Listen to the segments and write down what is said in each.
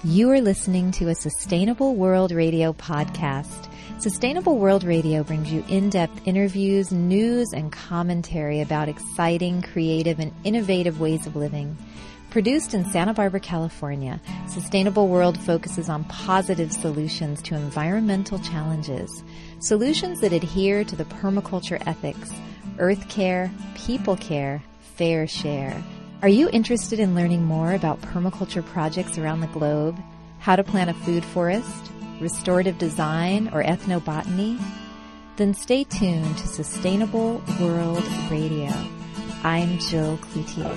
You are listening to a Sustainable World Radio podcast. Sustainable World Radio brings you in-depth interviews, news, and commentary about exciting, creative, and innovative ways of living. Produced in Santa Barbara, California, Sustainable World focuses on positive solutions to environmental challenges, solutions that adhere to the permaculture ethics, earth care, people care, fair share. Are you interested in learning more about permaculture projects around the globe, how to plant a food forest, restorative design, or ethnobotany? Then stay tuned to Sustainable World Radio. I'm Jill Cloutier.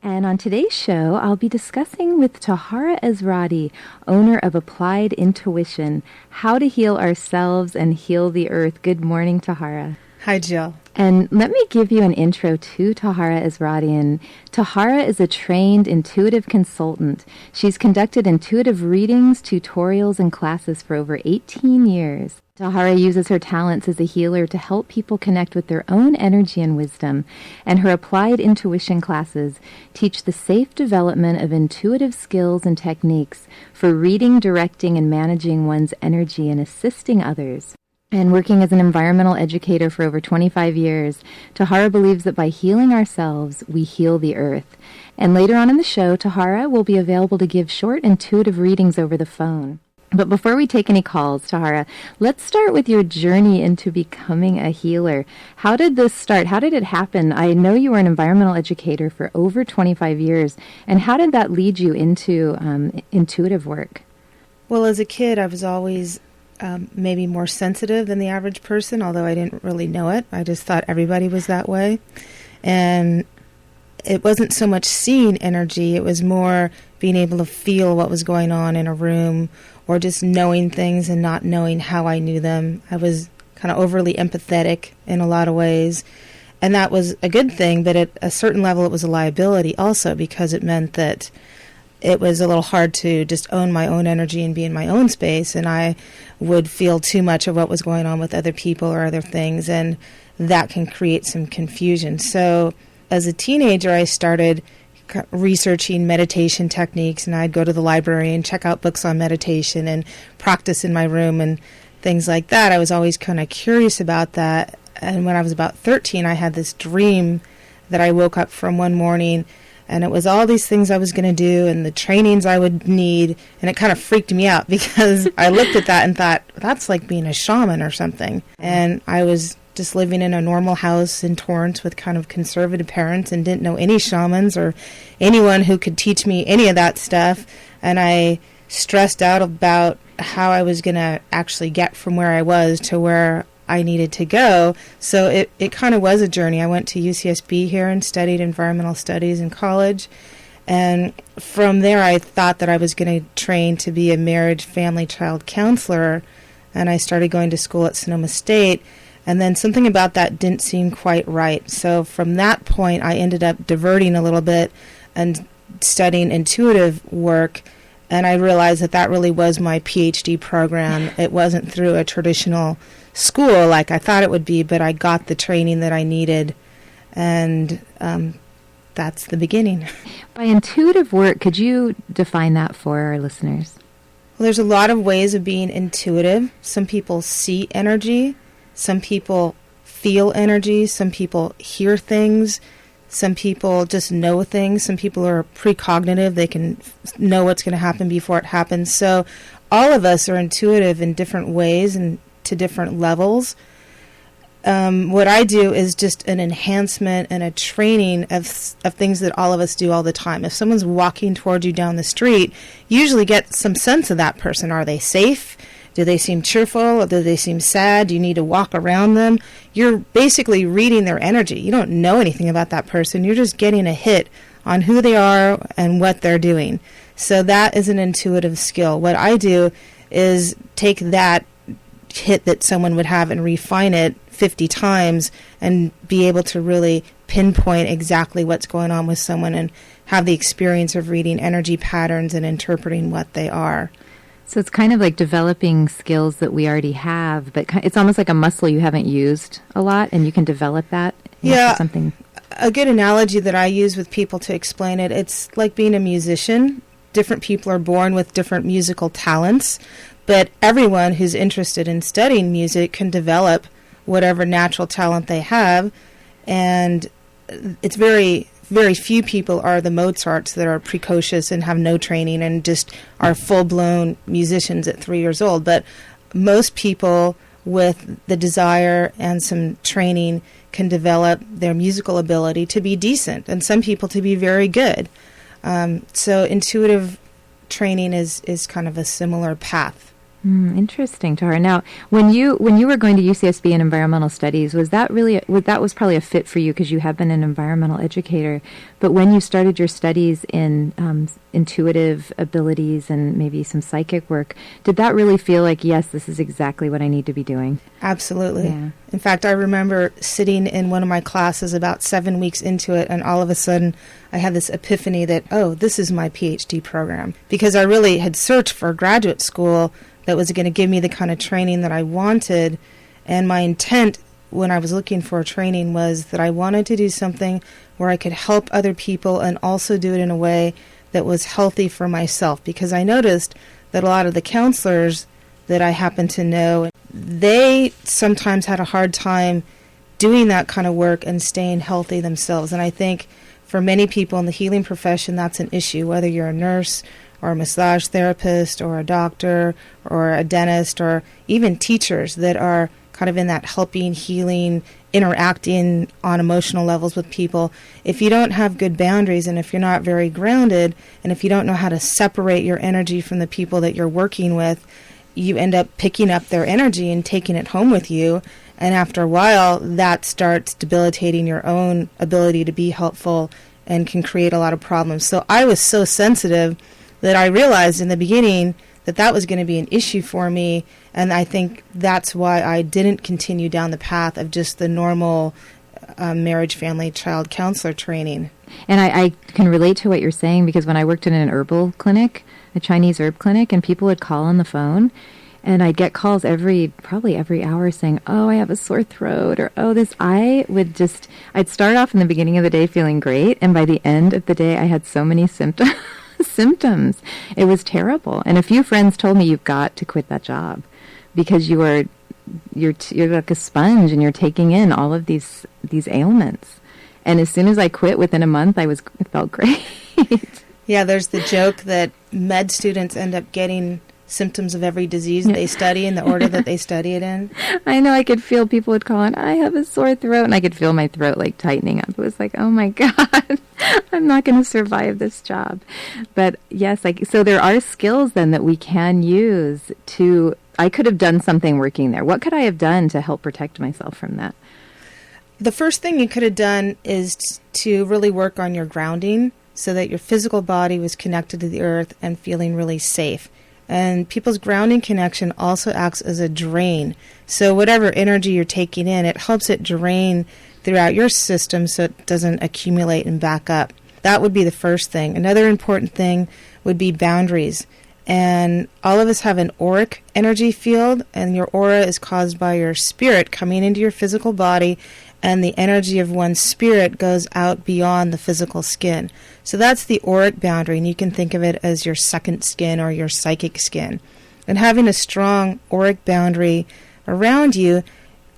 And on today's show, I'll be discussing with Tahara Ezrahti, owner of Applied Intuition, how to heal ourselves and heal the earth. Good morning, Tahara. Hi, Jill. And let me give you an intro to Tahara Ezrahti. And Tahara is a trained intuitive consultant. She's conducted intuitive readings, tutorials, and classes for over 18 years. Tahara uses her talents as a healer to help people connect with their own energy and wisdom, and her applied intuition classes teach the safe development of intuitive skills and techniques for reading, directing, and managing one's energy and assisting others. And working as an environmental educator for over 25 years, Tahara believes that by healing ourselves, we heal the earth. And later on in the show, Tahara will be available to give short intuitive readings over the phone. But before we take any calls, Tahara, let's start with your journey into becoming a healer. How did this start? How did it happen? I know you were an environmental educator for over 25 years. And how did that lead you into intuitive work? Well, as a kid, I was always maybe more sensitive than the average person, although I didn't really know it. I just thought everybody was that way. And it wasn't so much seeing energy, it was more being able to feel what was going on in a room, or just knowing things and not knowing how I knew them. I was kind of overly empathetic in a lot of ways. And that was a good thing, but at a certain level it was a liability also, because it meant that it was a little hard to just own my own energy and be in my own space, and I would feel too much of what was going on with other people or other things, and that can create some confusion. So as a teenager, I started researching meditation techniques, and I'd go to the library and check out books on meditation and practice in my room and things like that. I was always kind of curious about that. And when I was about 13, I had this dream that I woke up from one morning, and it was all these things I was going to do and the trainings I would need, and it kind of freaked me out because I looked at that and thought, that's like being a shaman or something. And I was just living in a normal house in Torrance with kind of conservative parents and didn't know any shamans or anyone who could teach me any of that stuff. And I stressed out about how I was going to actually get from where I was to where I needed to go. So it kind of was a journey. I went to UCSB here and studied environmental studies in college. And from there, I thought that I was going to train to be a marriage, family, child counselor. And I started going to school at Sonoma State. And then something about that didn't seem quite right. So from that point, I ended up diverting a little bit and studying intuitive work. And I realized that that really was my PhD program. It wasn't through a traditional school like I thought it would be, but I got the training that I needed. And that's the beginning. By intuitive work, could you define that for our listeners? Well, there's a lot of ways of being intuitive. Some people see energy. Some people feel energy. Some people hear things. Some people just know things. Some people are precognitive. They can know what's going to happen before it happens. So all of us are intuitive in different ways and to different levels. What I do is just an enhancement and a training of things that all of us do all the time. If someone's walking toward you down the street, you usually get some sense of that person. Are they safe? Do they seem cheerful? Or do they seem sad? Do you need to walk around them? You're basically reading their energy. You don't know anything about that person. You're just getting a hit on who they are and what they're doing. So that is an intuitive skill. What I do is take that hit that someone would have and refine it 50 times and be able to really pinpoint exactly what's going on with someone and have the experience of reading energy patterns and interpreting what they are. So it's kind of like developing skills that we already have, but it's almost like a muscle you haven't used a lot, and you can develop that Yeah. Something. A good analogy that I use with people to explain it, it's like being a musician. Different people are born with different musical talents, but everyone who's interested in studying music can develop whatever natural talent they have, and it's very, very few people are the Mozarts that are precocious and have no training and just are full-blown musicians at 3 years old. But most people with the desire and some training can develop their musical ability to be decent, and some people to be very good. So intuitive training is kind of a similar path. Interesting, Tahara. Now, when you were going to UCSB in environmental studies, that was probably a fit for you because you have been an environmental educator. But when you started your studies in intuitive abilities and maybe some psychic work, did that really feel like, yes, this is exactly what I need to be doing? Absolutely. Yeah. In fact, I remember sitting in one of my classes about 7 weeks into it, and all of a sudden I had this epiphany that, oh, this is my PhD program. Because I really had searched for graduate school that was going to give me the kind of training that I wanted. And my intent when I was looking for training was that I wanted to do something where I could help other people and also do it in a way that was healthy for myself. Because I noticed that a lot of the counselors that I happen to know, they sometimes had a hard time doing that kind of work and staying healthy themselves. And I think for many people in the healing profession, that's an issue, whether you're a nurse or a massage therapist or a doctor or a dentist or even teachers that are kind of in that helping, healing, interacting on emotional levels with people. If you don't have good boundaries and if you're not very grounded and if you don't know how to separate your energy from the people that you're working with, you end up picking up their energy and taking it home with you. And after a while, that starts debilitating your own ability to be helpful and can create a lot of problems. So I was so sensitive that I realized in the beginning that that was going to be an issue for me, and I think that's why I didn't continue down the path of just the normal marriage, family, child counselor training. And I can relate to what you're saying because when I worked in an herbal clinic, a Chinese herb clinic, and people would call on the phone, and I'd get calls probably every hour saying, oh, I have a sore throat, or oh, this. I'd start off in the beginning of the day feeling great, and by the end of the day I had so many symptoms. It was terrible. And a few friends told me, you've got to quit that job because you're like a sponge and you're taking in all of these ailments. And as soon as I quit, within a month, I felt great. Yeah, there's the joke that med students end up getting symptoms of every disease they study in the order that they study it in. I know. I could feel people would call and I have a sore throat, and I could feel my throat like tightening up. It was like, oh my God, I'm not going to survive this job. But yes, so there are skills then that we can use I could have done something working there. What could I have done to help protect myself from that? The first thing you could have done is to really work on your grounding so that your physical body was connected to the earth and feeling really safe. And people's grounding connection also acts as a drain. So whatever energy you're taking in, it helps it drain throughout your system so it doesn't accumulate and back up. That would be the first thing. Another important thing would be boundaries. And all of us have an auric energy field, and your aura is caused by your spirit coming into your physical body, and the energy of one's spirit goes out beyond the physical skin. So that's the auric boundary, and you can think of it as your second skin or your psychic skin. And having a strong auric boundary around you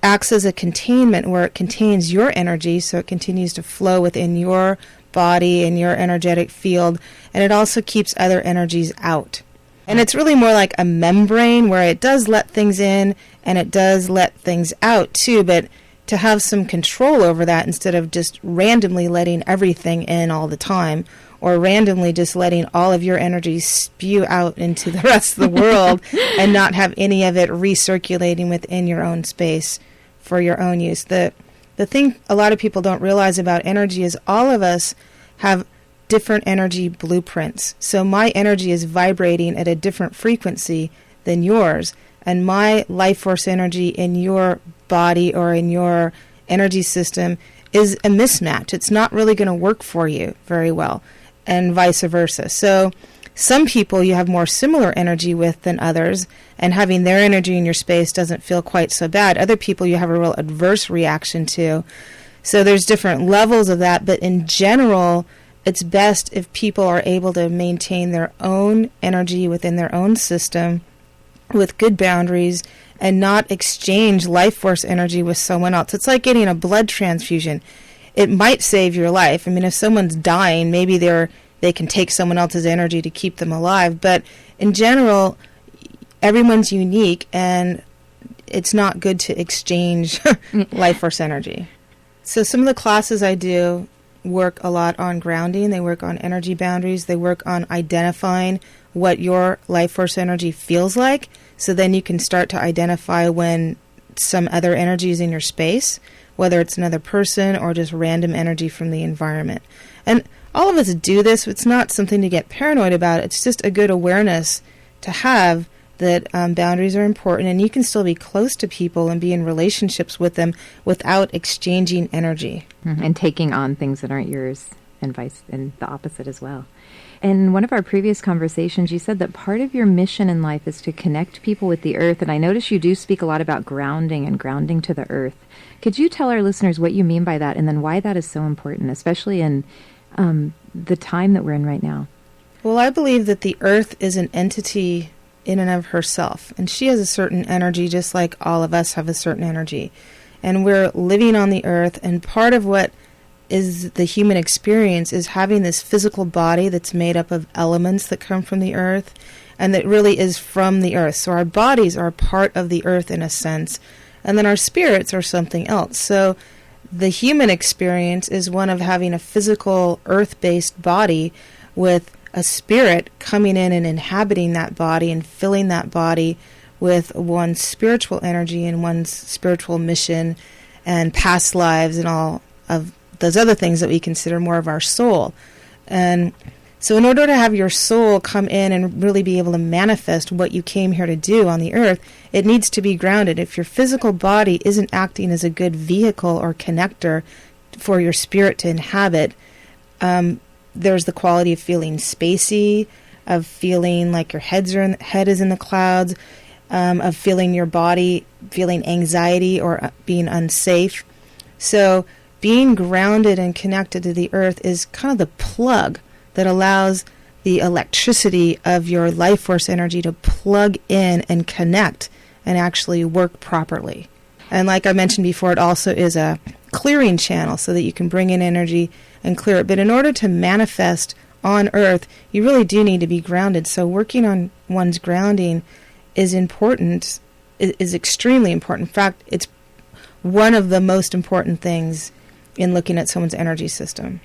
acts as a containment where it contains your energy so it continues to flow within your body and your energetic field, and it also keeps other energies out. And it's really more like a membrane where it does let things in and it does let things out too, but to have some control over that instead of just randomly letting everything in all the time or randomly just letting all of your energy spew out into the rest of the world and not have any of it recirculating within your own space for your own use. The thing a lot of people don't realize about energy is all of us have different energy blueprints. So my energy is vibrating at a different frequency than yours, and my life force energy in your body or in your energy system is a mismatch. It's not really going to work for you very well, and vice versa. So some people you have more similar energy with than others, and having their energy in your space doesn't feel quite so bad. Other people you have a real adverse reaction to. So there's different levels of that, but in general, it's best if people are able to maintain their own energy within their own system with good boundaries and not exchange life force energy with someone else. It's like getting a blood transfusion. It might save your life. I mean, if someone's dying, maybe they can take someone else's energy to keep them alive. But in general, everyone's unique, and it's not good to exchange life force energy. So some of the classes I do work a lot on grounding. They work on energy boundaries. They work on identifying what your life force energy feels like. So then you can start to identify when some other energy is in your space, whether it's another person or just random energy from the environment. And all of us do this. It's not something to get paranoid about. It's just a good awareness to have that boundaries are important, and you can still be close to people and be in relationships with them without exchanging energy. And taking on things that aren't yours, and and the opposite as well. In one of our previous conversations, you said that part of your mission in life is to connect people with the earth, and I notice you do speak a lot about grounding and grounding to the earth. Could you tell our listeners what you mean by that, and then why that is so important, especially in the time that we're in right now? Well, I believe that the earth is an entity in and of herself, and she has a certain energy just like all of us have a certain energy, and we're living on the earth, and part of what is the human experience is having this physical body that's made up of elements that come from the earth and that really is from the earth. So our bodies are part of the earth in a sense, and then our spirits are something else. So the human experience is one of having a physical earth-based body with a spirit coming in and inhabiting that body and filling that body with one's spiritual energy and one's spiritual mission and past lives and all of those other things that we consider more of our soul. And so in order to have your soul come in and really be able to manifest what you came here to do on the earth, it needs to be grounded. If your physical body isn't acting as a good vehicle or connector for your spirit to inhabit, there's the quality of feeling spacey, of feeling like your head is in the clouds, of feeling your body, feeling anxiety or being unsafe. So being grounded and connected to the earth is kind of the plug that allows the electricity of your life force energy to plug in and connect and actually work properly. And like I mentioned before, it also is a clearing channel so that you can bring in energy and clear it. But in order to manifest on earth, you really do need to be grounded. So working on one's grounding is important, is extremely important. In fact, it's one of the most important things in looking at someone's energy system.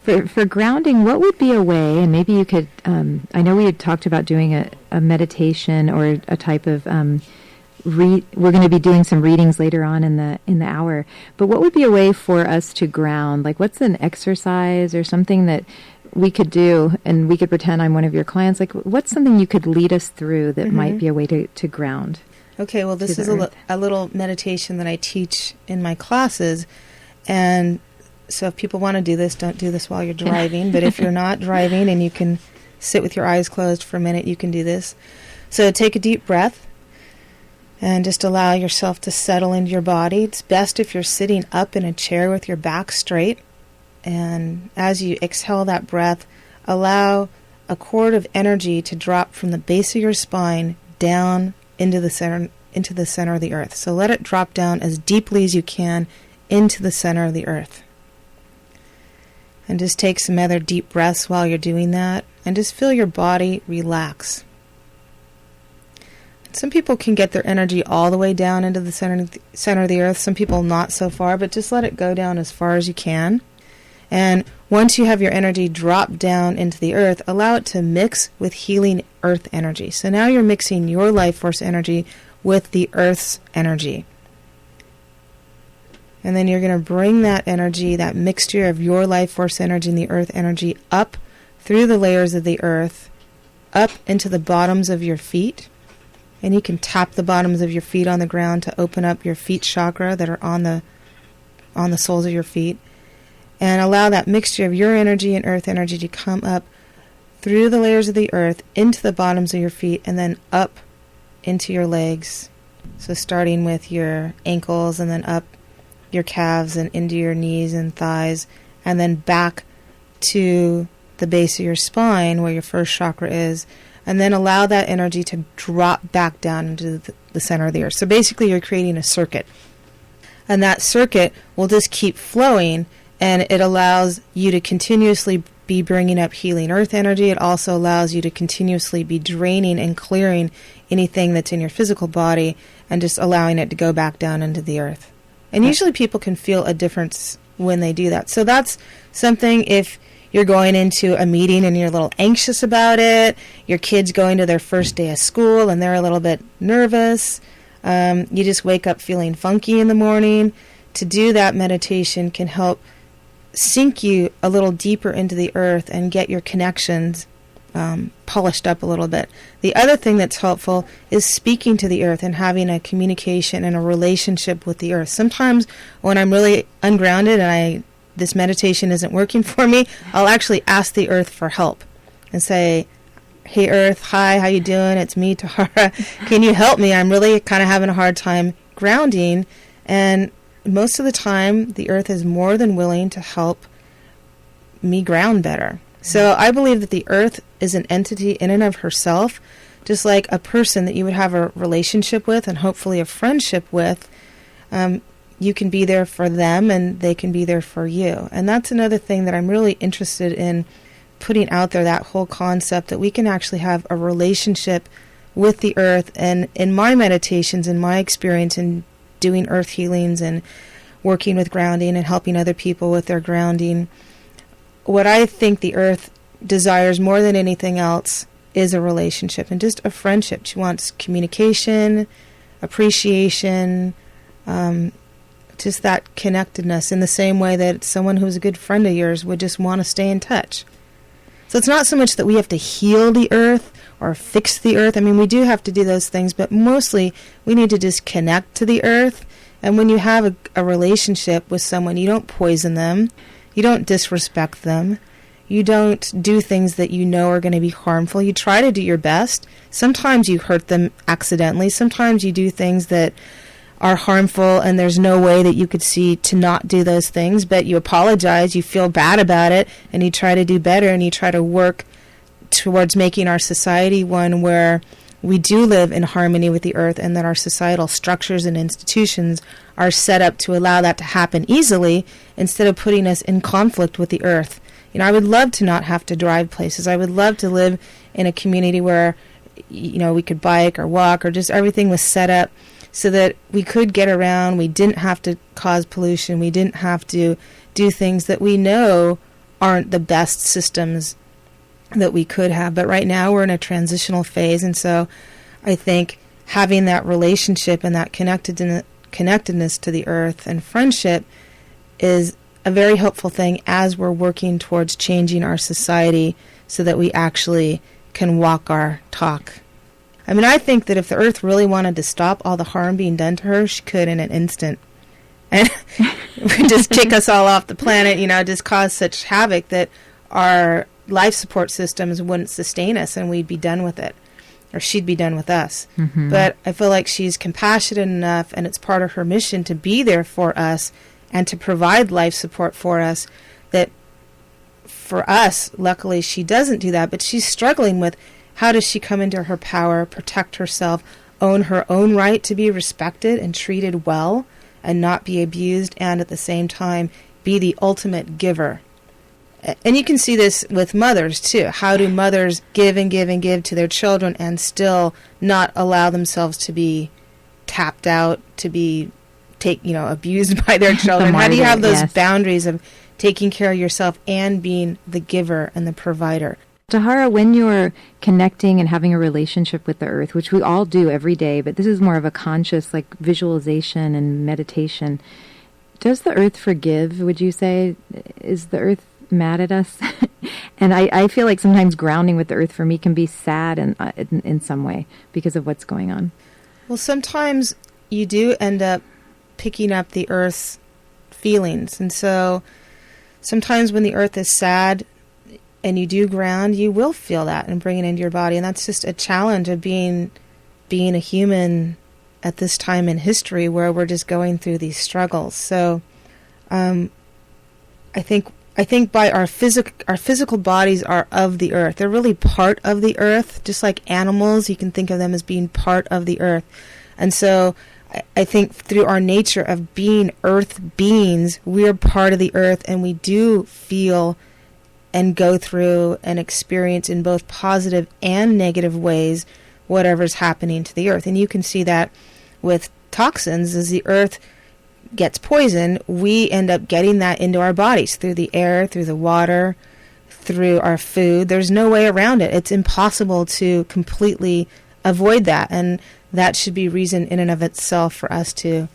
For grounding, what would be a way, and maybe you could, I know we had talked about doing a meditation or a type of, we're going to be doing some readings later on in the hour, but what would be a way for us to ground? Like, what's an exercise or something that we could do, and we could pretend I'm one of your clients? Like, what's something you could lead us through that might be a way to ground? Okay, well, this is a little meditation that I teach in my classes, and so if people want to do this, don't do this while you're driving. But if you're not driving and you can sit with your eyes closed for a minute, you can do this. So take a deep breath and just allow yourself to settle into your body. It's best if you're sitting up in a chair with your back straight. And as you exhale that breath, allow a cord of energy to drop from the base of your spine down into the center of the earth. So let it drop down as deeply as you can into the center of the earth. And just take some other deep breaths while you're doing that, and just feel your body relax. Some people can get their energy all the way down into the center of the earth. Some people not so far, but just let it go down as far as you can. And once you have your energy drop down into the earth, allow it to mix with healing earth energy. So now you're mixing your life force energy with the earth's energy. And then you're going to bring that energy, that mixture of your life force energy and the earth energy, up through the layers of the earth, up into the bottoms of your feet. And you can tap the bottoms of your feet on the ground to open up your feet chakra that are on the soles of your feet. And allow that mixture of your energy and earth energy to come up through the layers of the earth into the bottoms of your feet and then up into your legs. So starting with your ankles and then up your calves and into your knees and thighs, and then back to the base of your spine where your first chakra is, and then allow that energy to drop back down into the center of the earth. So basically you're creating a circuit. And that circuit will just keep flowing, and it allows you to continuously be bringing up healing earth energy. It also allows you to continuously be draining and clearing anything that's in your physical body and just allowing it to go back down into the earth. And usually people can feel a difference when they do that. So that's something, if you're going into a meeting and you're a little anxious about it, your kid's going to their first day of school and they're a little bit nervous, you just wake up feeling funky in the morning, to do that meditation can help sink you a little deeper into the earth and get your connections polished up a little bit. The other thing that's helpful is speaking to the earth and having a communication and a relationship with the earth. Sometimes when I'm really ungrounded and this meditation isn't working for me, I'll actually ask the earth for help and say, "Hey earth, hi, how you doing? It's me, Tahara. Can you help me? I'm really kind of having a hard time grounding." And most of the time, the earth is more than willing to help me ground better. So I believe that the earth is an entity in and of herself, just like a person that you would have a relationship with and hopefully a friendship with. You can be there for them and they can be there for you. And that's another thing that I'm really interested in putting out there, that whole concept that we can actually have a relationship with the earth. And in my meditations, in my experience in doing earth healings and working with grounding and helping other people with their grounding, what I think the earth desires more than anything else is a relationship and just a friendship. She wants communication, appreciation, just that connectedness, in the same way that someone who's a good friend of yours would just want to stay in touch. So it's not so much that we have to heal the earth or fix the earth. I mean, we do have to do those things, but mostly we need to just connect to the earth. And when you have a relationship with someone, you don't poison them, you don't disrespect them, you don't do things that you know are going to be harmful. You try to do your best. Sometimes you hurt them accidentally. Sometimes you do things that are harmful and there's no way that you could see to not do those things, but you apologize, you feel bad about it, and you try to do better, and you try to work towards making our society one where we do live in harmony with the earth, and that our societal structures and institutions are set up to allow that to happen easily instead of putting us in conflict with the earth. You know, I would love to not have to drive places. I would love to live in a community where, you know, we could bike or walk, or just everything was set up so that we could get around, we didn't have to cause pollution, we didn't have to do things that we know aren't the best systems that we could have. But right now we're in a transitional phase, and so I think having that relationship and that connectedness to the earth and friendship is a very helpful thing as we're working towards changing our society so that we actually can walk our talk. I mean, I think that if the earth really wanted to stop all the harm being done to her, she could in an instant. And just kick us all off the planet, you know, just cause such havoc that our life support systems wouldn't sustain us and we'd be done with it. Or she'd be done with us. Mm-hmm. But I feel like she's compassionate enough, and it's part of her mission to be there for us and to provide life support for us, that for us, luckily, she doesn't do that, but she's struggling with how does she come into her power, protect herself, own her own right to be respected and treated well and not be abused, and at the same time be the ultimate giver. And you can see this with mothers too. How do mothers give and give and give to their children and still not allow themselves to be tapped out, to be abused by their children? How do you have those boundaries of taking care of yourself and being the giver and the provider? Tahara, when you're connecting and having a relationship with the earth, which we all do every day, but this is more of a conscious visualization and meditation, does the earth forgive, would you say? Is the earth mad at us? And I feel like sometimes grounding with the earth for me can be sad in some way because of what's going on. Well, sometimes you do end up picking up the earth's feelings. And so sometimes when the earth is sad and you do ground, you will feel that and bring it into your body. And that's just a challenge of being a human at this time in history where we're just going through these struggles. So I think by our physical bodies are of the earth. They're really part of the earth, just like animals. You can think of them as being part of the earth. And so I think through our nature of being earth beings, we are part of the earth, and we do feel and go through and experience in both positive and negative ways whatever's happening to the earth. And you can see that with toxins. As the earth gets poisoned, we end up getting that into our bodies through the air, through the water, through our food. There's no way around it. It's impossible to completely avoid that. And that should be reason in and of itself for us to,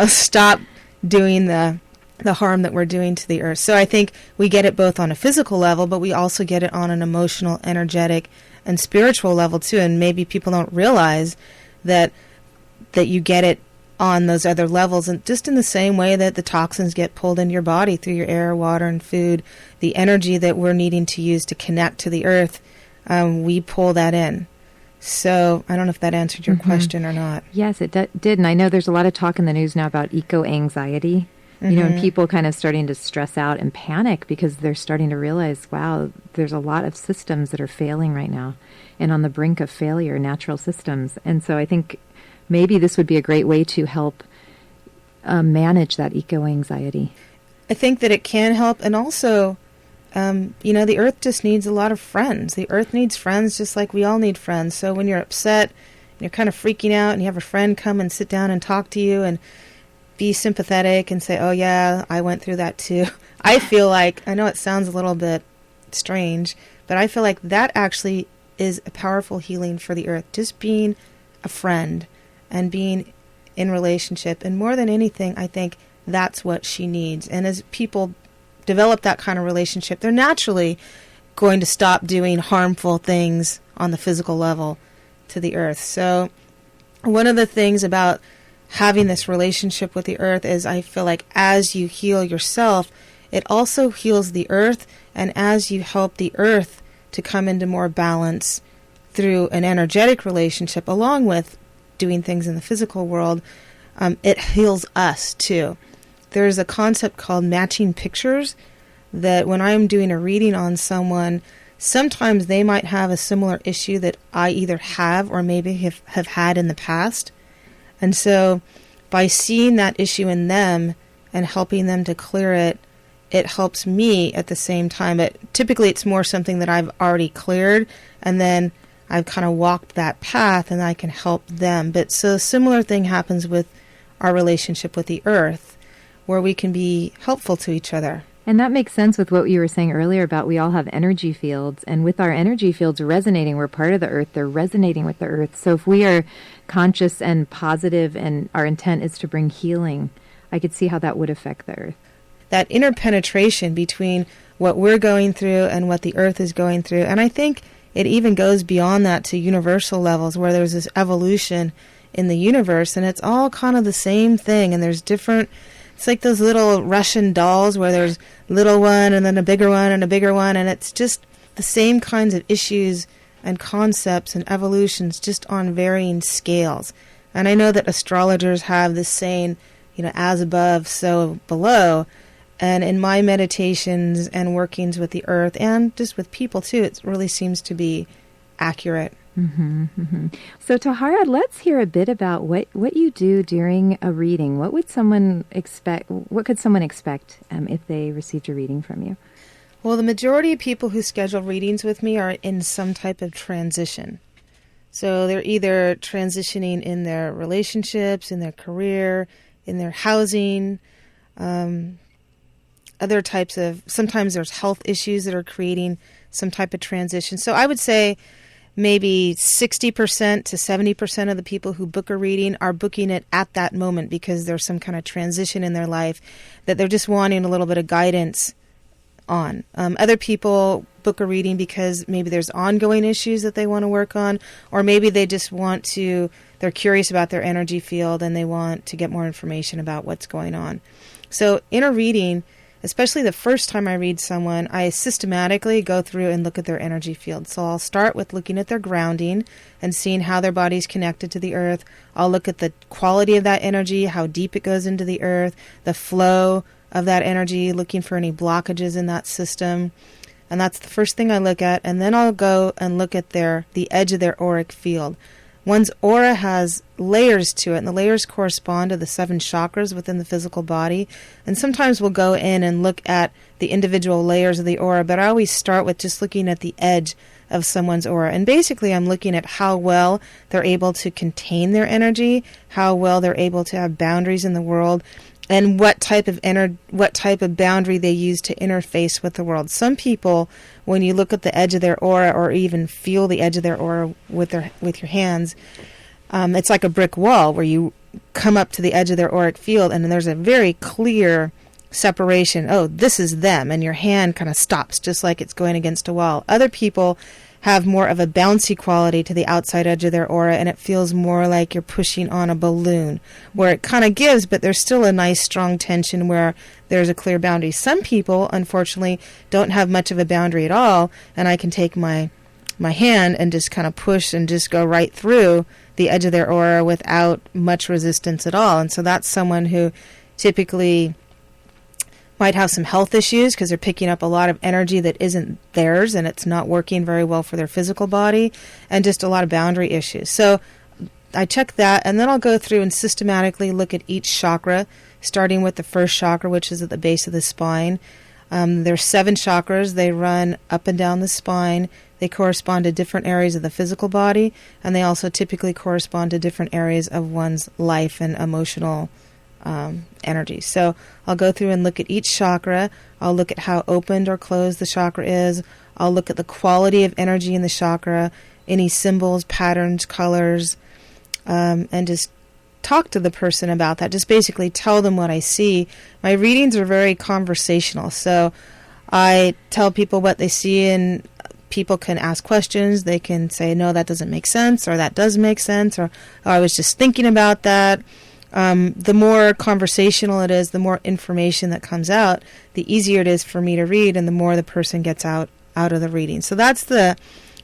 stop doing the harm that we're doing to the earth. So I think we get it both on a physical level, but we also get it on an emotional, energetic, and spiritual level too. And maybe people don't realize that you get it on those other levels, and just in the same way that the toxins get pulled into your body through your air, water, and food, the energy that we're needing to use to connect to the earth, we pull that in. So I don't know if that answered your question or not. Yes, it did. And I know there's a lot of talk in the news now about eco-anxiety, and people kind of starting to stress out and panic because they're starting to realize, wow, there's a lot of systems that are failing right now and on the brink of failure, natural systems. And so I think maybe this would be a great way to help manage that eco-anxiety. I think that it can help. And also, the earth just needs a lot of friends. The earth needs friends just like we all need friends. So when you're upset and you're kind of freaking out and you have a friend come and sit down and talk to you and be sympathetic and say, oh, yeah, I went through that too. I feel like, I know it sounds a little bit strange, but I feel like that actually is a powerful healing for the earth. Just being a friend and being in relationship. And more than anything, I think that's what she needs. And as people develop that kind of relationship, they're naturally going to stop doing harmful things on the physical level to the earth. So one of the things about having this relationship with the earth is I feel like as you heal yourself, it also heals the earth. And as you help the earth to come into more balance through an energetic relationship, along with doing things in the physical world, it heals us too. There's a concept called matching pictures, that when I'm doing a reading on someone, sometimes they might have a similar issue that I either have or maybe have had in the past. And so by seeing that issue in them and helping them to clear it, it helps me at the same time. But typically it's more something that I've already cleared, and then I've kind of walked that path and I can help them. But so a similar thing happens with our relationship with the earth, where we can be helpful to each other. And that makes sense with what you were saying earlier about we all have energy fields. And with our energy fields resonating, we're part of the earth, they're resonating with the earth. So if we are conscious and positive and our intent is to bring healing, I could see how that would affect the earth. That interpenetration between what we're going through and what the earth is going through. And I think it even goes beyond that to universal levels, where there's this evolution in the universe, and it's all kind of the same thing. And there's different, it's like those little Russian dolls where there's a little one and then a bigger one and a bigger one, and it's just the same kinds of issues and concepts and evolutions, just on varying scales. And I know that astrologers have this saying, as above, so below. And in my meditations and workings with the earth, and just with people too, it really seems to be accurate. So Tahara, let's hear a bit about what you do during a reading. What would someone expect? What could someone expect if they received a reading from you? Well, the majority of people who schedule readings with me are in some type of transition. So they're either transitioning in their relationships, in their career, in their housing, other types of, sometimes there's health issues that are creating some type of transition. So I would say maybe 60% to 70% of the people who book a reading are booking it at that moment because there's some kind of transition in their life that they're just wanting a little bit of guidance on. Other people book a reading because maybe there's ongoing issues that they want to work on, or maybe they just want to, they're curious about their energy field and they want to get more information about what's going on. So in a reading, especially the first time I read someone, I systematically go through and look at their energy field. So I'll start with looking at their grounding and seeing how their body's connected to the earth. I'll look at the quality of that energy, how deep it goes into the earth, the flow of that energy, looking for any blockages in that system. And that's the first thing I look at. And then I'll go and look at the edge of their auric field. One's aura has layers to it, and the layers correspond to the 7 chakras within the physical body. And sometimes we'll go in and look at the individual layers of the aura, but I always start with just looking at the edge of someone's aura. And basically I'm looking at how well they're able to contain their energy, how well they're able to have boundaries in the world, and what type of boundary they use to interface with the world. Some people, when you look at the edge of their aura or even feel the edge of their aura with your hands, it's like a brick wall where you come up to the edge of their auric field and then there's a very clear separation. Oh, this is them, and your hand kind of stops just like it's going against a wall. Other people have more of a bouncy quality to the outside edge of their aura, and it feels more like you're pushing on a balloon, where it kind of gives, but there's still a nice strong tension where there's a clear boundary. Some people, unfortunately, don't have much of a boundary at all, and I can take my hand and just kind of push and just go right through the edge of their aura without much resistance at all. And so that's someone who typically might have some health issues because they're picking up a lot of energy that isn't theirs and it's not working very well for their physical body, and just a lot of boundary issues. So I check that, and then I'll go through and systematically look at each chakra, starting with the first chakra, which is at the base of the spine. There's 7 chakras. They run up and down the spine. They correspond to different areas of the physical body, and they also typically correspond to different areas of one's life and emotional energy. So I'll go through and look at each chakra. I'll look at how opened or closed the chakra is. I'll look at the quality of energy in the chakra, any symbols, patterns, colors, and just talk to the person about that. Just basically tell them what I see. My readings are very conversational, so I tell people what they see, and people can ask questions. They can say, no, that doesn't make sense, or that does make sense, or oh, I was just thinking about that. The more conversational it is, the more information that comes out, the easier it is for me to read, and the more the person gets out of the reading. So that's the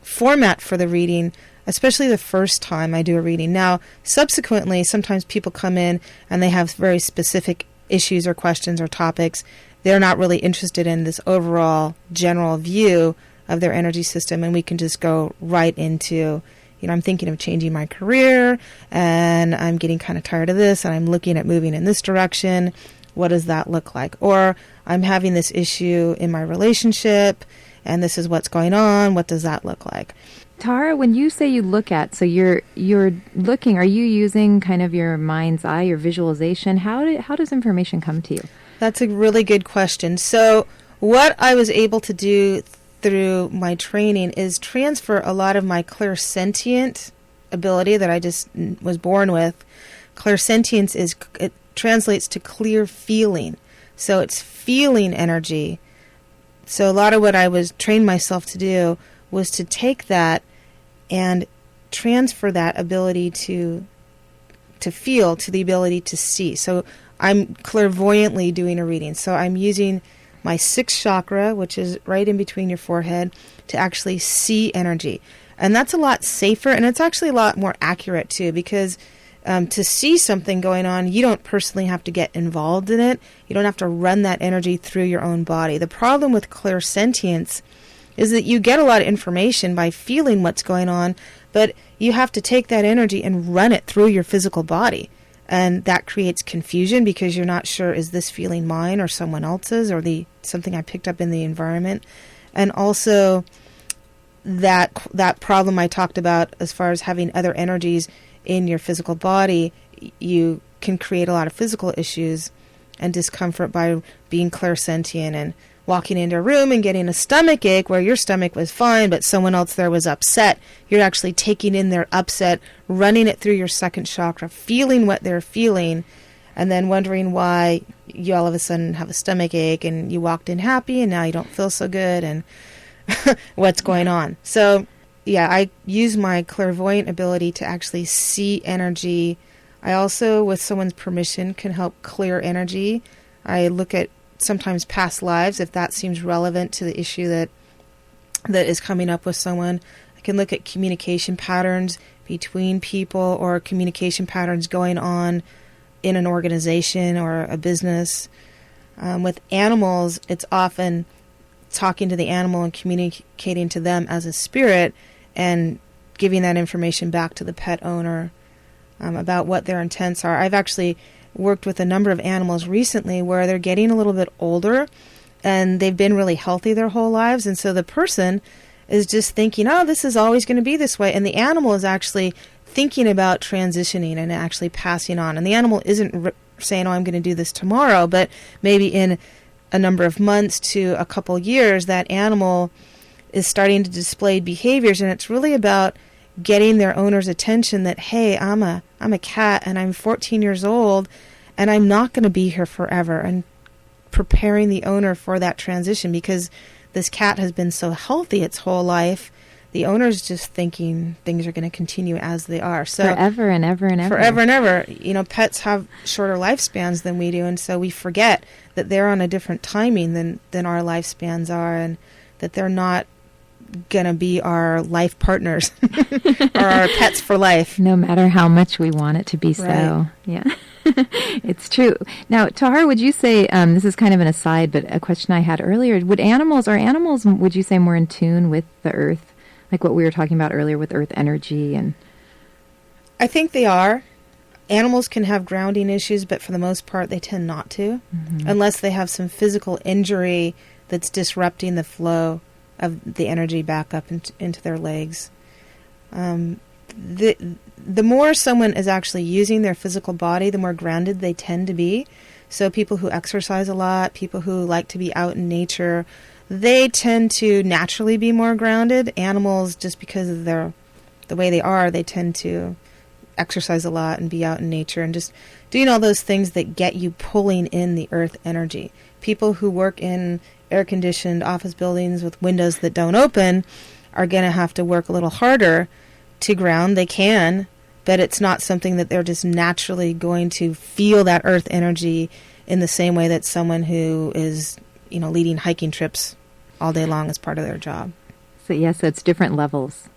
format for the reading, especially the first time I do a reading. Now, subsequently, sometimes people come in and they have very specific issues or questions or topics. They're not really interested in this overall general view of their energy system, and we can just go right into, I'm thinking of changing my career, and I'm getting kind of tired of this, and I'm looking at moving in this direction. What does that look like? Or I'm having this issue in my relationship, and this is what's going on. What does that look like? Tahara, when you say you look at, so you're looking, are you using kind of your mind's eye, your visualization? How does information come to you? That's a really good question. So what I was able to do through my training is transfer a lot of my clairsentient ability that I just was born with. Clairsentience it translates to clear feeling. So it's feeling energy. So a lot of what I was trained myself to do was to take that and transfer that ability to feel to the ability to see. So I'm clairvoyantly doing a reading. So I'm using my 6th chakra, which is right in between your forehead, to actually see energy. And that's a lot safer, and it's actually a lot more accurate too, because to see something going on, you don't personally have to get involved in it. You don't have to run that energy through your own body. The problem with clairsentience is that you get a lot of information by feeling what's going on, but you have to take that energy and run it through your physical body. And that creates confusion because you're not sure, is this feeling mine or someone else's, or something I picked up in the environment. And also that problem I talked about as far as having other energies in your physical body, you can create a lot of physical issues and discomfort by being clairsentient and walking into a room and getting a stomach ache where your stomach was fine, but someone else there was upset. You're actually taking in their upset, running it through your 2nd chakra, feeling what they're feeling, and then wondering why you all of a sudden have a stomach ache and you walked in happy and now you don't feel so good and what's going on. So, yeah, I use my clairvoyant ability to actually see energy. I also, with someone's permission, can help clear energy. I look at sometimes past lives, if that seems relevant to the issue that is coming up with someone. I can look at communication patterns between people or communication patterns going on in an organization or a business. With animals, it's often talking to the animal and communicating to them as a spirit and giving that information back to the pet owner about what their intents are. I've actually worked with a number of animals recently where they're getting a little bit older and they've been really healthy their whole lives. And so the person is just thinking, oh, this is always going to be this way. And the animal is actually thinking about transitioning and actually passing on. And the animal isn't saying, oh, I'm going to do this tomorrow, but maybe in a number of months to a couple years, that animal is starting to display behaviors. And it's really about getting their owner's attention that, hey, I'm a cat and I'm 14 years old and I'm not going to be here forever, and preparing the owner for that transition, because this cat has been so healthy its whole life. The owner's just thinking things are going to continue as they are. So forever and ever and ever. Forever and ever. You know, pets have shorter lifespans than we do, and so we forget that they're on a different timing than our lifespans are, and that they're not going to be our life partners or our pets for life. No matter how much we want it to be so. Right. Yeah. It's true. Now, Tahara, would you say, this is kind of an aside, but a question I had earlier, are animals, would you say, more in tune with the earth? Like what we were talking about earlier with earth energy? And I think they are. Animals can have grounding issues, but for the most part, they tend not to, unless they have some physical injury that's disrupting the flow of the energy back up into their legs. The more someone is actually using their physical body, the more grounded they tend to be. So people who exercise a lot, people who like to be out in nature, they tend to naturally be more grounded. Animals, just because of the way they are, they tend to exercise a lot and be out in nature and just doing all those things that get you pulling in the earth energy. People who work in air-conditioned office buildings with windows that don't open are going to have to work a little harder to ground. They can, but it's not something that they're just naturally going to feel that earth energy in the same way that someone who is, leading hiking trips all day long as part of their job. So it's different levels.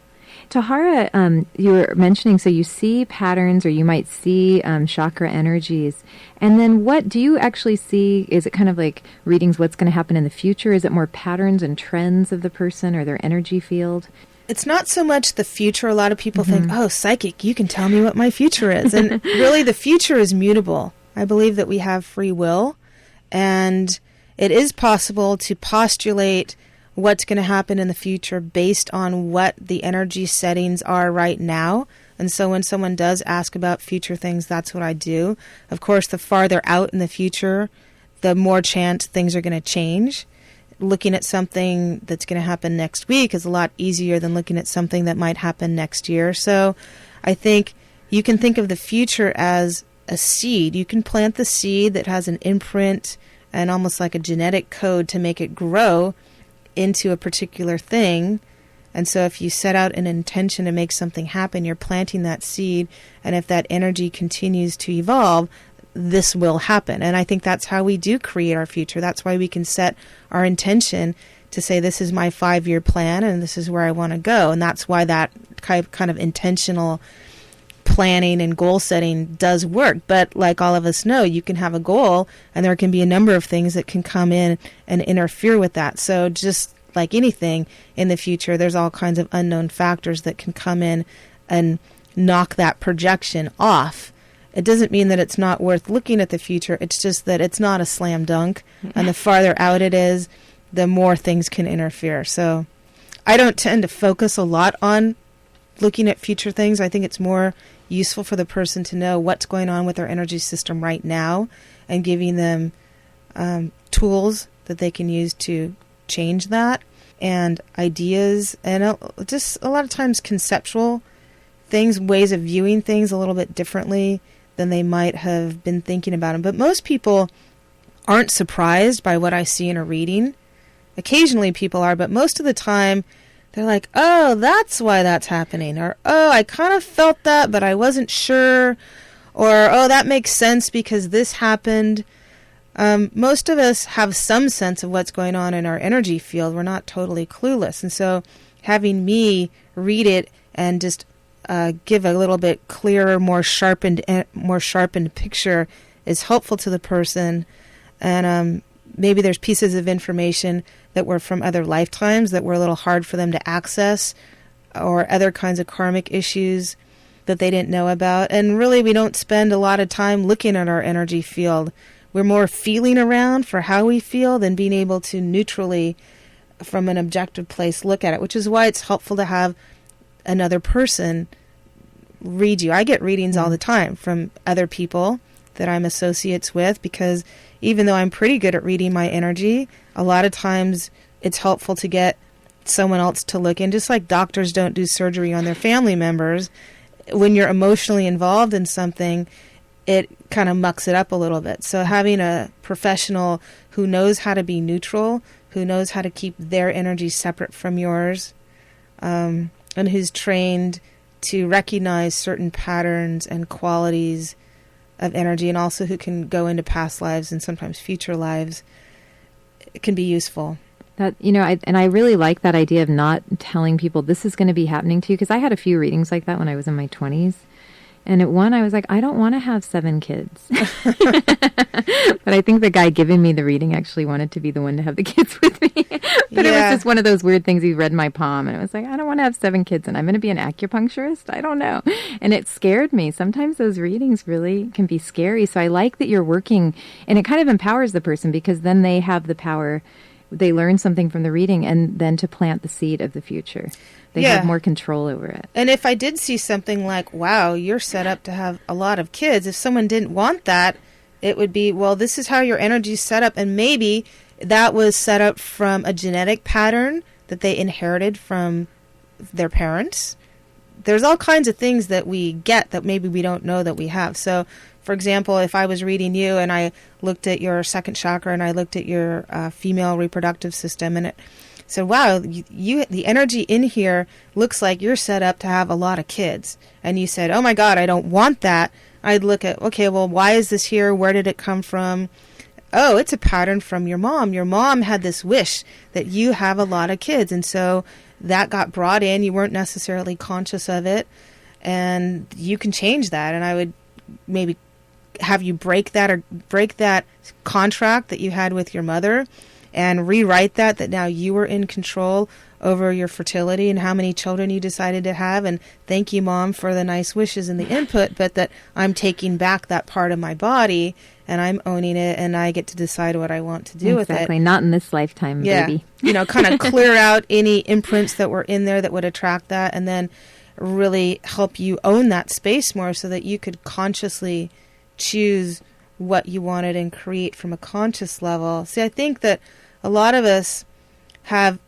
Tahara, you were mentioning, so you see patterns, or you might see chakra energies. And then what do you actually see? Is it kind of like readings what's going to happen in the future? Is it more patterns and trends of the person or their energy field? It's not so much the future. A lot of people think, oh, psychic, you can tell me what my future is. And really, the future is mutable. I believe that we have free will, and it is possible to postulate what's going to happen in the future based on what the energy settings are right now. And so when someone does ask about future things, that's what I do. Of course, the farther out in the future, the more chance things are going to change. Looking at something that's going to happen next week is a lot easier than looking at something that might happen next year. So I think you can think of the future as a seed. You can plant the seed that has an imprint and almost like a genetic code to make it grow into a particular thing. And so if you set out an intention to make something happen, you're planting that seed. And if that energy continues to evolve, this will happen. And I think that's how we do create our future. That's why we can set our intention to say, this is my 5-year plan and this is where I want to go. And that's why that kind of intentional planning and goal setting does work. But like all of us know, you can have a goal and there can be a number of things that can come in and interfere with that. So just like anything in the future, there's all kinds of unknown factors that can come in and knock that projection off. It doesn't mean that it's not worth looking at the future. It's just that it's not a slam dunk. And the farther out it is, the more things can interfere. So I don't tend to focus a lot on looking at future things. I think it's more useful for the person to know what's going on with their energy system right now and giving them tools that they can use to change that, and ideas, and just a lot of times conceptual things, ways of viewing things a little bit differently than they might have been thinking about them. But most people aren't surprised by what I see in a reading. Occasionally people are, but most of the time they're like, oh, that's why that's happening. Or, oh, I kind of felt that, but I wasn't sure. Or, oh, that makes sense because this happened. most of us have some sense of what's going on in our energy field. We're not totally clueless. And so having me read it and just give a little bit clearer, more sharpened picture is helpful to the person. And maybe there's pieces of information that were from other lifetimes that were a little hard for them to access, or other kinds of karmic issues that they didn't know about. And really, we don't spend a lot of time looking at our energy field. We're more feeling around for how we feel than being able to neutrally, from an objective place, look at it, which is why it's helpful to have another person read you. I get readings all the time from other people that I'm associates with, because even though I'm pretty good at reading my energy, a lot of times it's helpful to get someone else to look in, just like doctors don't do surgery on their family members. When you're emotionally involved in something, it kind of mucks it up a little bit. So having a professional who knows how to be neutral, who knows how to keep their energy separate from yours, and who's trained to recognize certain patterns and qualities of energy, and also who can go into past lives and sometimes future lives, it can be useful. That, I really like that idea of not telling people this is going to be happening to you, because I had a few readings like that when I was in my 20s. And at one, I was like, I don't want to have 7 kids. But I think the guy giving me the reading actually wanted to be the one to have the kids with me. But It was just one of those weird things. He read my palm, and it was like, I don't want to have 7 kids, and I'm going to be an acupuncturist? I don't know. And it scared me. Sometimes those readings really can be scary. So I like that you're working, and it kind of empowers the person, because then they have the power. They learn something from the reading, and then to plant the seed of the future. They have more control over it. And if I did see something like, wow, you're set up to have a lot of kids, if someone didn't want that, it would be, well, this is how your energy's set up. And maybe that was set up from a genetic pattern that they inherited from their parents. There's all kinds of things that we get that maybe we don't know that we have. So, for example, if I was reading you and I looked at your second chakra and I looked at your female reproductive system, and it said, wow, the energy in here looks like you're set up to have a lot of kids. And you said, oh my God, I don't want that. I'd look at, okay, well, why is this here? Where did it come from? Oh, it's a pattern from your mom. Your mom had this wish that you have a lot of kids. And so that got brought in. You weren't necessarily conscious of it. And you can change that. And I would maybe have you break that contract that you had with your mother and rewrite that now you were in control over your fertility and how many children you decided to have. And thank you, Mom, for the nice wishes and the input, but that I'm taking back that part of my body and I'm owning it, and I get to decide what I want to do with it. Exactly. Not in this lifetime, baby. Kind of clear out any imprints that were in there that would attract that, and then really help you own that space more so that you could consciously choose what you wanted and create from a conscious level. See, I think that a lot of us have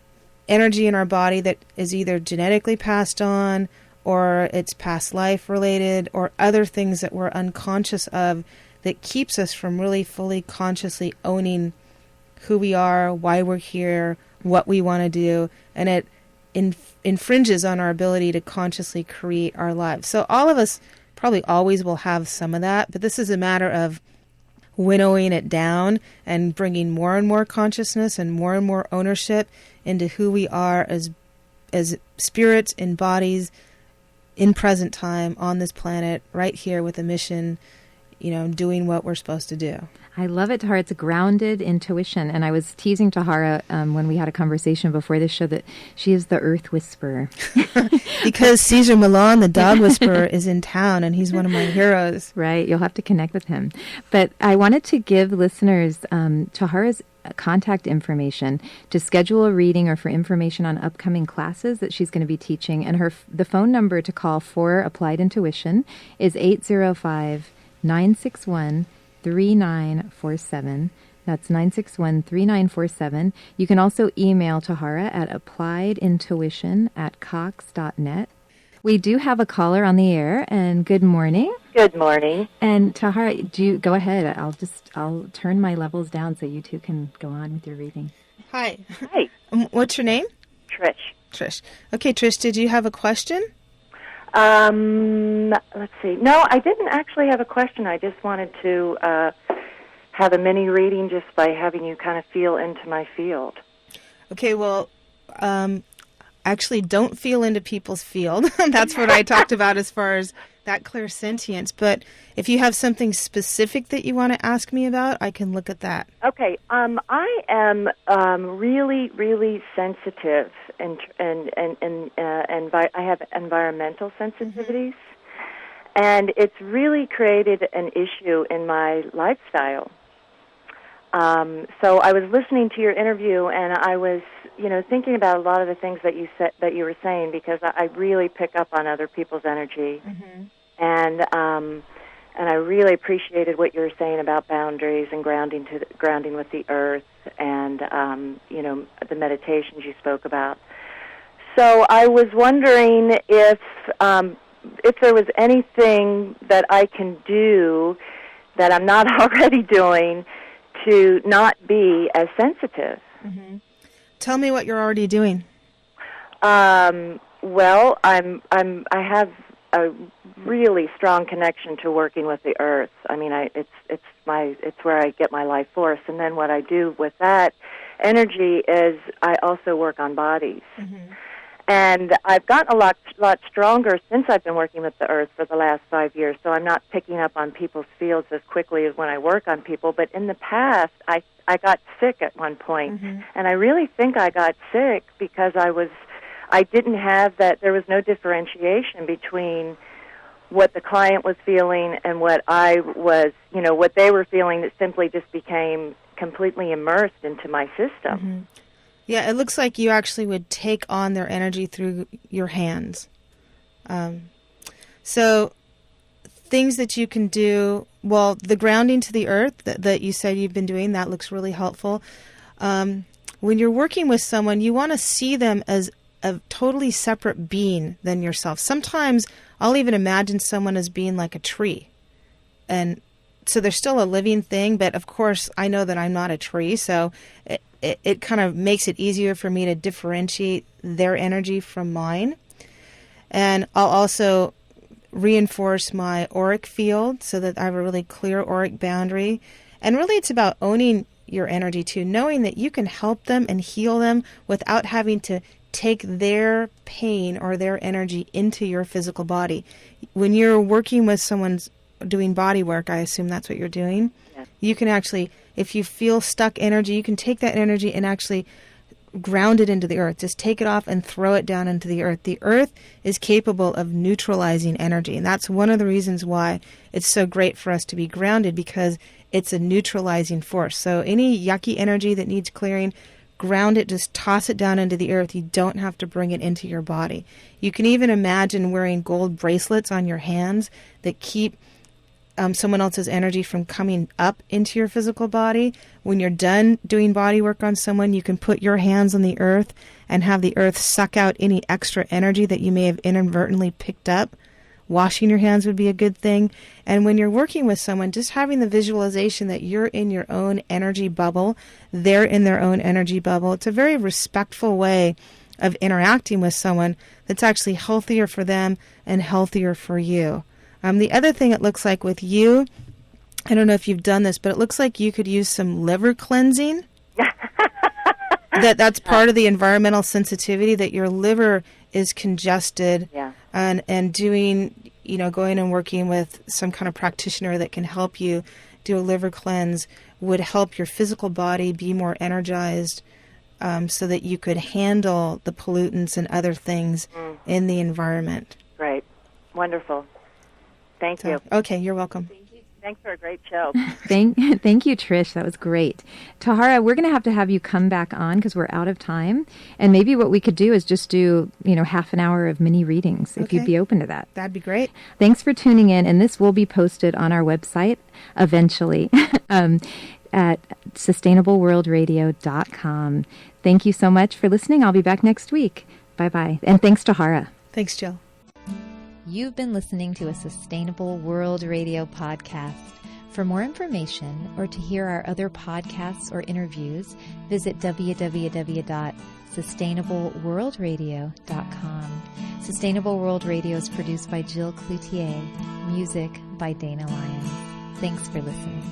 energy in our body that is either genetically passed on, or it's past life related, or other things that we're unconscious of that keeps us from really fully consciously owning who we are, why we're here, what we want to do, and it infringes on our ability to consciously create our lives. So all of us probably always will have some of that, but this is a matter of winnowing it down and bringing more and more consciousness and more ownership into who we are as spirits in bodies in present time on this planet, right here with a mission, doing what we're supposed to do. I love it, Tahara. It's a grounded intuition. And I was teasing Tahara when we had a conversation before this show that she is the earth whisperer. Because Caesar Milan, the dog whisperer, is in town, and he's one of my heroes. Right. You'll have to connect with him. But I wanted to give listeners Tahara's contact information to schedule a reading or for information on upcoming classes that she's going to be teaching. And the phone number to call for Applied Intuition is 805-961-3947. That's 961-3947. You can also email Tahara at appliedintuition@cox.net. We do have a caller on the air, and good morning. Good morning. And Tahara, go ahead. I'll turn my levels down so you two can go on with your reading. Hi. Hi. What's your name? Trish. Okay, Trish, did you have a question? Let's see. No, I didn't actually have a question. I just wanted to have a mini reading just by having you kind of feel into my field. Okay, well, actually don't feel into people's field. That's what I talked about as far as that clairsentience. But if you have something specific that you want to ask me about, I can look at that. Okay, I am really, really sensitive, and I have environmental sensitivities, and it's really created an issue in my lifestyle. So I was listening to your interview, and I was, thinking about a lot of the things that you said, that you were saying, because I really pick up on other people's energy, and I really appreciated what you were saying about boundaries and grounding with the earth, and the meditations you spoke about. So I was wondering if there was anything that I can do that I'm not already doing to not be as sensitive. Tell me what you're already doing. Well, I have a really strong connection to working with the earth. I mean, it's where I get my life force, and then what I do with that energy is I also work on bodies. And I've gotten a lot stronger since I've been working with the earth for the last 5 years, so I'm not picking up on people's fields as quickly as when I work on people. But in the past, I got sick at one point, and I really think I got sick because I didn't have that, there was no differentiation between what the client was feeling and what I was, what they were feeling. That simply just became completely immersed into my system. Yeah, it looks like you actually would take on their energy through your hands. So things that you can do, well, the grounding to the earth that you said you've been doing, that looks really helpful. When you're working with someone, you want to see them as a totally separate being than yourself. Sometimes I'll even imagine someone as being like a tree. And so they're still a living thing, but of course I know that I'm not a tree, so it kind of makes it easier for me to differentiate their energy from mine. And I'll also reinforce my auric field so that I have a really clear auric boundary. And really it's about owning your energy too, knowing that you can help them and heal them without having to take their pain or their energy into your physical body. When you're working with someone's doing body work, I assume that's what you're doing. Yes. You can actually, if you feel stuck energy, you can take that energy and actually ground it into the earth. Just take it off and throw it down into the earth. The earth is capable of neutralizing energy, and that's one of the reasons why it's so great for us to be grounded, because it's a neutralizing force. So any yucky energy that needs clearing, ground it, just toss it down into the earth. You don't have to bring it into your body. You can even imagine wearing gold bracelets on your hands that keep someone else's energy from coming up into your physical body. When you're done doing body work on someone, you can put your hands on the earth and have the earth suck out any extra energy that you may have inadvertently picked up. Washing your hands would be a good thing. And when you're working with someone, just having the visualization that you're in your own energy bubble, they're in their own energy bubble. It's a very respectful way of interacting with someone that's actually healthier for them and healthier for you. The other thing it looks like with you, I don't know if you've done this, but it looks like you could use some liver cleansing. That's part of the environmental sensitivity, that your liver is congested. Yeah. And doing, going and working with some kind of practitioner that can help you do a liver cleanse would help your physical body be more energized, so that you could handle the pollutants and other things in the environment. Great. Wonderful. Thank you. Okay, you're welcome. Thanks for a great show. Thank you, Trish. That was great. Tahara, we're going to have you come back on because we're out of time. And maybe what we could do is just do, half an hour of mini readings, if you'd be open to that. That'd be great. Thanks for tuning in. And this will be posted on our website eventually at sustainableworldradio.com. Thank you so much for listening. I'll be back next week. Bye-bye. And thanks, Tahara. Thanks, Jill. You've been listening to a Sustainable World Radio podcast. For more information or to hear our other podcasts or interviews, visit www.sustainableworldradio.com. Sustainable World Radio is produced by Jill Cloutier. Music by Dana Lyons. Thanks for listening.